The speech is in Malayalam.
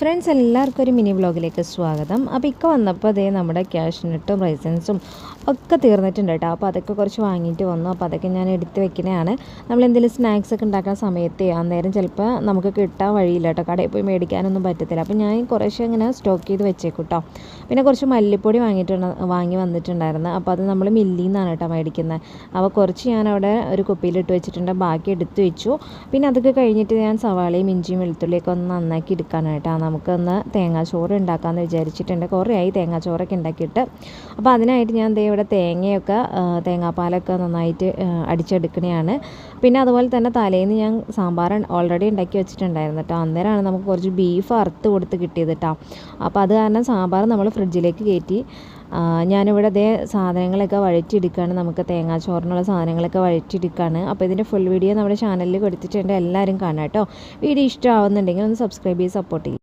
ഫ്രണ്ട്സ്, എല്ലാവർക്കും ഒരു മിനി വ്ളോഗിലേക്ക് സ്വാഗതം. അപ്പോൾ ഇക്ക വന്നപ്പോൾ അതേ നമ്മുടെ ക്യാഷ്നട്ടും റൈസൻസും ഒക്കെ തീർന്നിട്ടുണ്ട് കേട്ടോ. അപ്പോൾ അതൊക്കെ കുറച്ച് വാങ്ങിയിട്ട് വന്നു. അപ്പോൾ അതൊക്കെ ഞാൻ എടുത്ത് വെക്കുന്നതാണ്. നമ്മൾ എന്തെങ്കിലും സ്നാക്സ് ഒക്കെ ഉണ്ടാക്കുന്ന സമയത്ത് അന്നേരം ചിലപ്പോൾ നമുക്ക് കിട്ടാൻ വഴിയില്ല കേട്ടോ, കടയിൽ പോയി മേടിക്കാനൊന്നും പറ്റത്തില്ല. അപ്പോൾ ഞാൻ കുറേശ്ശെ ഇങ്ങനെ സ്റ്റോക്ക് ചെയ്ത് വെച്ചേക്കും കേട്ടോ. പിന്നെ കുറച്ച് മല്ലിപ്പൊടി വാങ്ങി വന്നിട്ടുണ്ടായിരുന്നു. അപ്പോൾ അത് നമ്മൾ മില്ലിൽ നിന്നാണ് കേട്ടോ മേടിക്കുന്നത്. അപ്പോൾ കുറച്ച് ഞാൻ അവിടെ ഒരു കുപ്പിയിലിട്ട് വെച്ചിട്ടുണ്ട്, ബാക്കി എടുത്ത് വെച്ചു. പിന്നെ അതൊക്കെ കഴിഞ്ഞിട്ട് ഞാൻ സവാളയും ഇഞ്ചിയും വെളുത്തുള്ളിയൊക്കെ ഒന്ന് നന്നാക്കി എടുക്കാനായിട്ട് നമുക്കൊന്ന് തേങ്ങാച്ചോറ് ഉണ്ടാക്കാമെന്ന് വിചാരിച്ചിട്ടുണ്ട്. കുറേ ആയി തേങ്ങാച്ചോറൊക്കെ ഉണ്ടാക്കിയിട്ട്. അപ്പോൾ അതിനായിട്ട് ഞാൻ ഇവിടെ തേങ്ങാപ്പാലൊക്കെ നന്നായിട്ട് അടിച്ചെടുക്കണതാണ്. പിന്നെ അതുപോലെ തന്നെ തലേന്ന് ഞാൻ സാമ്പാർ ഓൾറെഡി ഉണ്ടാക്കി വെച്ചിട്ടുണ്ടായിരുന്നു കേട്ടോ. അന്നേരമാണ് നമുക്ക് കുറച്ച് ബീഫ് അറുത്ത് കൊടുത്ത് കിട്ടിയത് കേട്ടോ. അപ്പോൾ അത് കാരണം സാമ്പാർ നമ്മൾ ഫ്രിഡ്ജിലേക്ക് കയറ്റി. ഞാനിവിടെ അതേ സാധനങ്ങളൊക്കെ വഴറ്റിയെടുക്കുകയാണ്. നമുക്ക് തേങ്ങാച്ചോറിനുള്ള സാധനങ്ങളൊക്കെ വഴറ്റിയെടുക്കുകയാണ്. അപ്പോൾ ഇതിൻ്റെ ഫുൾ വീഡിയോ നമ്മുടെ ചാനലിൽ കൊടുത്തിട്ടുണ്ട്, എല്ലാവരും കാണാം കേട്ടോ. വീഡിയോ ഇഷ്ടമാവുന്നുണ്ടെങ്കിൽ ഒന്ന് സബ്സ്ക്രൈബ് ചെയ്ത് സപ്പോർട്ട് ചെയ്യും.